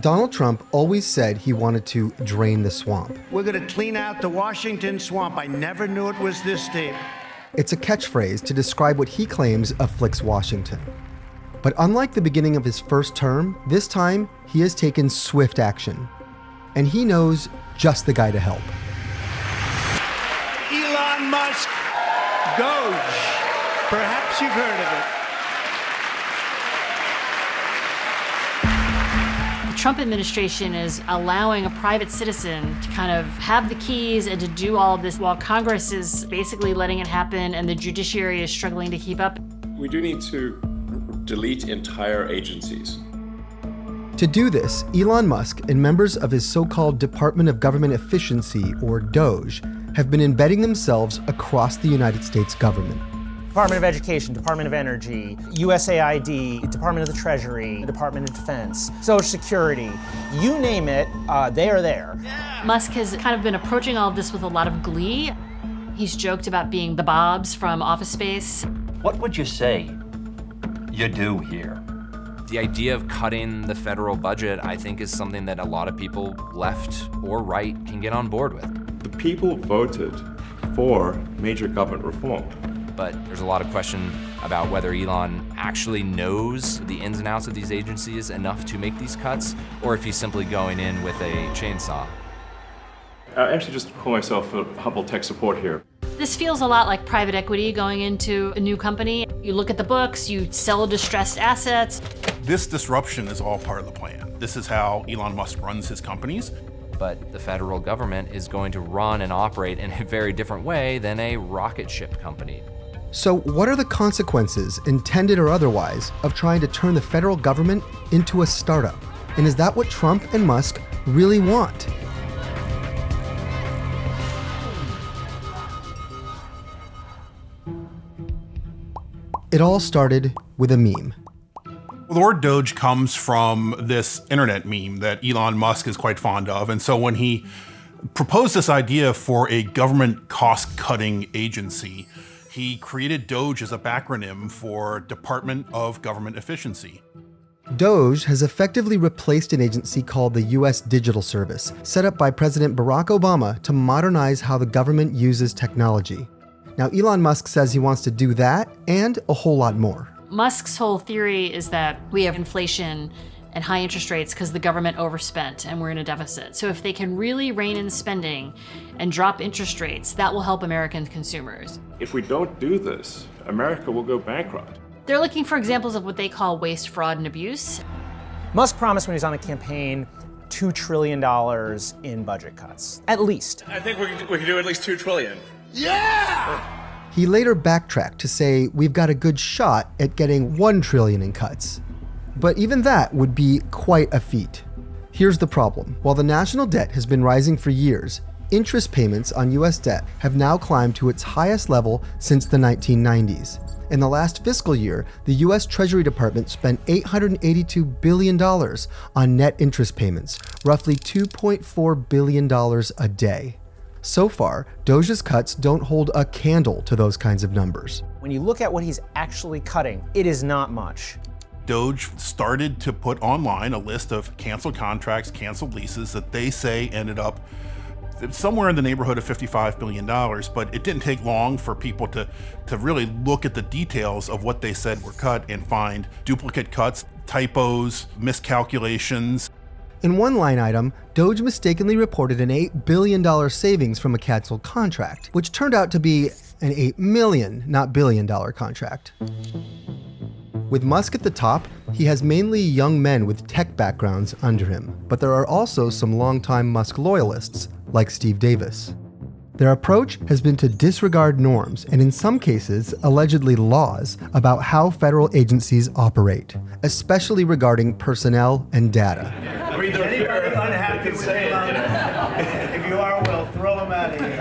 Donald Trump always said he wanted to drain the swamp. We're going to clean out the Washington swamp. I never knew it was this deep. It's a catchphrase to describe what he claims afflicts Washington. But unlike the beginning of his first term, this time he has taken swift action. And he knows just the guy to help. Elon Musk, DOGE. Perhaps you've heard of it. The Trump administration is allowing a private citizen to kind of have the keys and to do all of this while Congress is basically letting it happen and the judiciary is struggling to keep up. We do need to delete entire agencies. To do this, Elon Musk and members of his so-called Department of Government Efficiency, or DOGE, have been embedding themselves across the United States government. Department of Education, Department of Energy, USAID, Department of the Treasury, Department of Defense, Social Security, you name it, they are there. Musk has kind of been approaching all of this with a lot of glee. He's joked about being the Bobs from Office Space. What would you say you do here? The idea of cutting the federal budget, I think, is something that a lot of people, left or right, can get on board with. The people voted for major government reform. But there's a lot of question about whether Elon actually knows the ins and outs of these agencies enough to make these cuts, or if he's simply going in with a chainsaw. I actually just call myself a humble tech support here. This feels a lot like private equity going into a new company. You look at the books, you sell distressed assets. This disruption is all part of the plan. This is how Elon Musk runs his companies. But the federal government is going to run and operate in a very different way than a rocket ship company. So what are the consequences, intended or otherwise, of trying to turn the federal government into a startup? And is that what Trump and Musk really want? It all started with a meme. Well, the word Doge comes from this internet meme that Elon Musk is quite fond of. And so when he proposed this idea for a government cost-cutting agency, he created DOGE as a backronym for Department of Government Efficiency. DOGE has effectively replaced an agency called the U.S. Digital Service, set up by President Barack Obama to modernize how the government uses technology. Now, Elon Musk says he wants to do that and a whole lot more. Musk's whole theory is that we have inflation and high interest rates because the government overspent and we're in a deficit. So if they can really rein in spending and drop interest rates, that will help American consumers. If we don't do this, America will go bankrupt. They're looking for examples of what they call waste, fraud, and abuse. Musk promised when he was on the campaign $2 trillion in budget cuts, at least. I think we can do at least $2 trillion. Yeah! He later backtracked to say we've got a good shot at getting $1 trillion in cuts. But even that would be quite a feat. Here's the problem. While the national debt has been rising for years, interest payments on U.S. debt have now climbed to its highest level since the 1990s. In the last fiscal year, the U.S. Treasury Department spent $882 billion on net interest payments, roughly $2.4 billion a day. So far, DOGE's cuts don't hold a candle to those kinds of numbers. When you look at what he's actually cutting, it is not much. DOGE started to put online a list of canceled contracts, canceled leases that they say ended up somewhere in the neighborhood of $55 billion, but it didn't take long for people to really look at the details of what they said were cut and find duplicate cuts, typos, miscalculations. In one line item, DOGE mistakenly reported an $8 billion savings from a canceled contract, which turned out to be an $8 million, not billion-dollar contract. With Musk at the top, he has mainly young men with tech backgrounds under him, but there are also some longtime Musk loyalists, like Steve Davis. Their approach has been to disregard norms and, in some cases, allegedly laws about how federal agencies operate, especially regarding personnel and data. Anybody unhappy with Elon? If you are, we'll throw him out of here.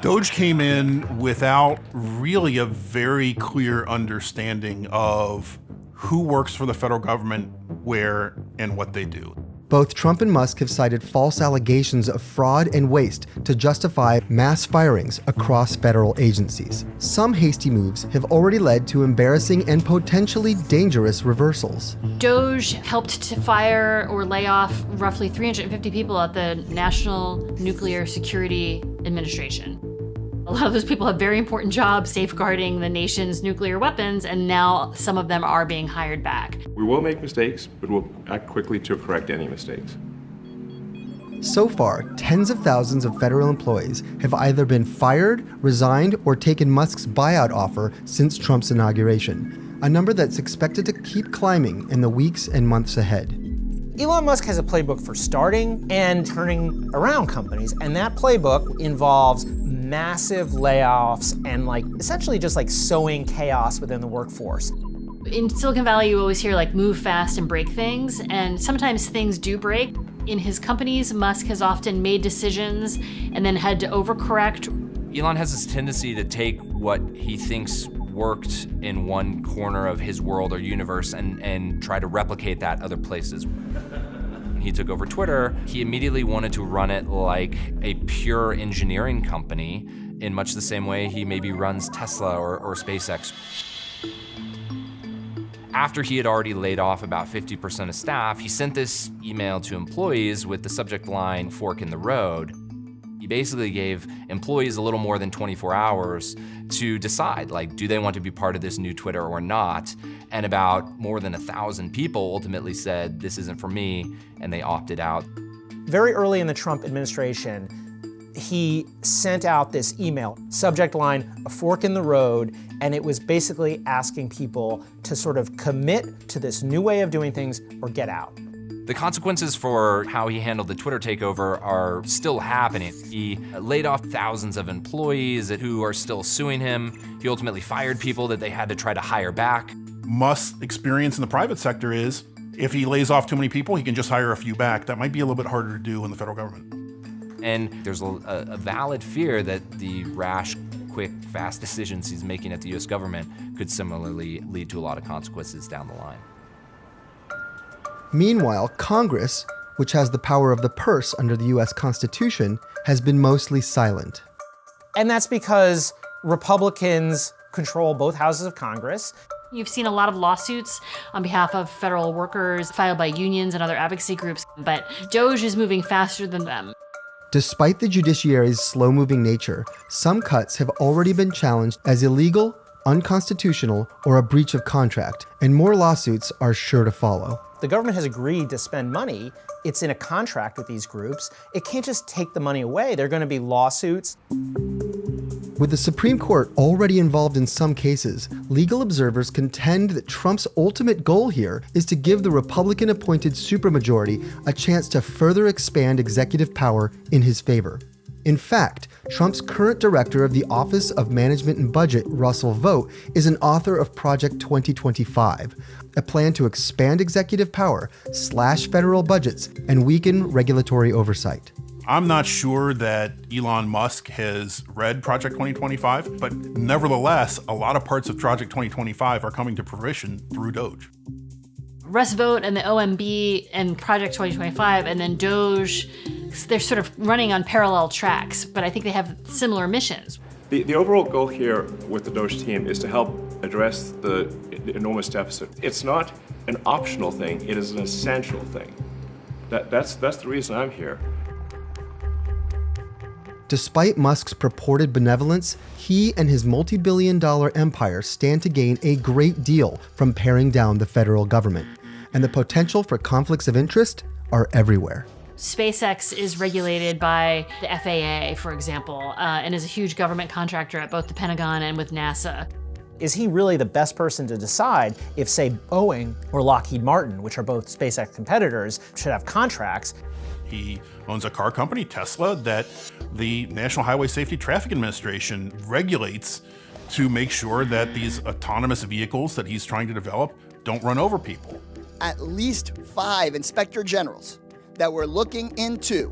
DOGE came in without really a very clear understanding of who works for the federal government, where, and what they do. Both Trump and Musk have cited false allegations of fraud and waste to justify mass firings across federal agencies. Some hasty moves have already led to embarrassing and potentially dangerous reversals. DOGE helped to fire or lay off roughly 350 people at the National Nuclear Security Administration. A lot of those people have very important jobs safeguarding the nation's nuclear weapons, and now some of them are being hired back. We will make mistakes, but we'll act quickly to correct any mistakes. So far, tens of thousands of federal employees have either been fired, resigned, or taken Musk's buyout offer since Trump's inauguration, a number that's expected to keep climbing in the weeks and months ahead. Elon Musk has a playbook for starting and turning around companies, and that playbook involves massive layoffs and essentially just sowing chaos within the workforce. In Silicon Valley, you always hear move fast and break things, and sometimes things do break. In his companies, Musk has often made decisions and then had to overcorrect. Elon has this tendency to take what he thinks worked in one corner of his world or universe and try to replicate that other places. When he took over Twitter, he immediately wanted to run it like a pure engineering company in much the same way he maybe runs Tesla or SpaceX. After he had already laid off about 50% of staff, he sent this email to employees with the subject line, "Fork in the road." He basically gave employees a little more than 24 hours to decide, do they want to be part of this new Twitter or not? And about more than 1,000 people ultimately said, this isn't for me, and they opted out. Very early in the Trump administration, he sent out this email, subject line, "A fork in the road," and it was basically asking people to sort of commit to this new way of doing things or get out. The consequences for how he handled the Twitter takeover are still happening. He laid off thousands of employees who are still suing him. He ultimately fired people that they had to try to hire back. Musk's experience in the private sector is if he lays off too many people, he can just hire a few back. That might be a little bit harder to do in the federal government. And there's a valid fear that the rash, quick, fast decisions he's making at the US government could similarly lead to a lot of consequences down the line. Meanwhile, Congress, which has the power of the purse under the US Constitution, has been mostly silent. And that's because Republicans control both houses of Congress. You've seen a lot of lawsuits on behalf of federal workers filed by unions and other advocacy groups, but DOGE is moving faster than them. Despite the judiciary's slow-moving nature, some cuts have already been challenged as illegal, unconstitutional, or a breach of contract, and more lawsuits are sure to follow. The government has agreed to spend money. It's in a contract with these groups. It can't just take the money away. There are going to be lawsuits. With the Supreme Court already involved in some cases, legal observers contend that Trump's ultimate goal here is to give the Republican-appointed supermajority a chance to further expand executive power in his favor. In fact, Trump's current director of the Office of Management and Budget, Russell Vought, is an author of Project 2025, a plan to expand executive power, slash federal budgets, and weaken regulatory oversight. I'm not sure that Elon Musk has read Project 2025, but nevertheless, a lot of parts of Project 2025 are coming to fruition through DOGE. Russ Vought and the OMB and Project 2025 and then DOGE, they're sort of running on parallel tracks, but I think they have similar missions. The overall goal here with the DOGE team is to help address the enormous deficit. It's not an optional thing, it is an essential thing. That's the reason I'm here. Despite Musk's purported benevolence, he and his multi-billion-dollar empire stand to gain a great deal from paring down the federal government, and the potential for conflicts of interest are everywhere. SpaceX is regulated by the FAA, for example, and is a huge government contractor at both the Pentagon and with NASA. Is he really the best person to decide if, say, Boeing or Lockheed Martin, which are both SpaceX competitors, should have contracts? He owns a car company, Tesla, that the National Highway Safety Traffic Administration regulates to make sure that these autonomous vehicles that he's trying to develop don't run over people. At least 5 inspector generals that were looking into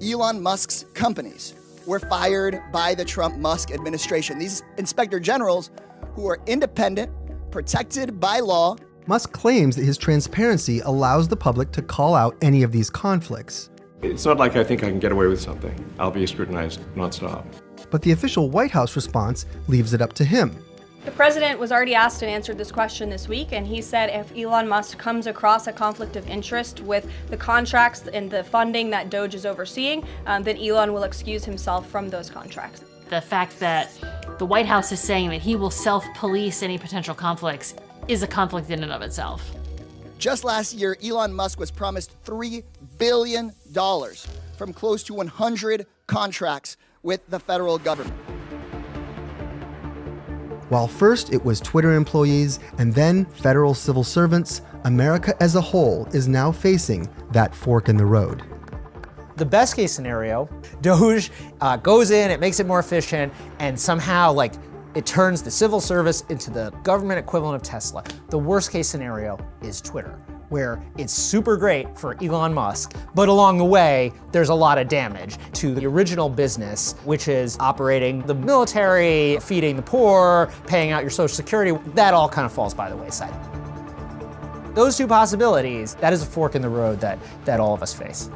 Elon Musk's companies were fired by the Trump-Musk administration. These inspector generals, who are independent, protected by law, Musk claims that his transparency allows the public to call out any of these conflicts. It's not like I think I can get away with something. I'll be scrutinized nonstop. But the official White House response leaves it up to him. The president was already asked and answered this question this week, and he said if Elon Musk comes across a conflict of interest with the contracts and the funding that DOGE is overseeing, then Elon will excuse himself from those contracts. The fact that the White House is saying that he will self-police any potential conflicts is a conflict in and of itself. Just last year, Elon Musk was promised $3 billion from close to 100 contracts with the federal government. While first it was Twitter employees and then federal civil servants, America as a whole is now facing that fork in the road. The best case scenario, DOGE goes in, it makes it more efficient, and somehow it turns the civil service into the government equivalent of Tesla. The worst case scenario is Twitter, where it's super great for Elon Musk, but along the way, there's a lot of damage to the original business, which is operating the military, feeding the poor, paying out your Social Security. That all kind of falls by the wayside. Those two possibilities, that is a fork in the road that all of us face.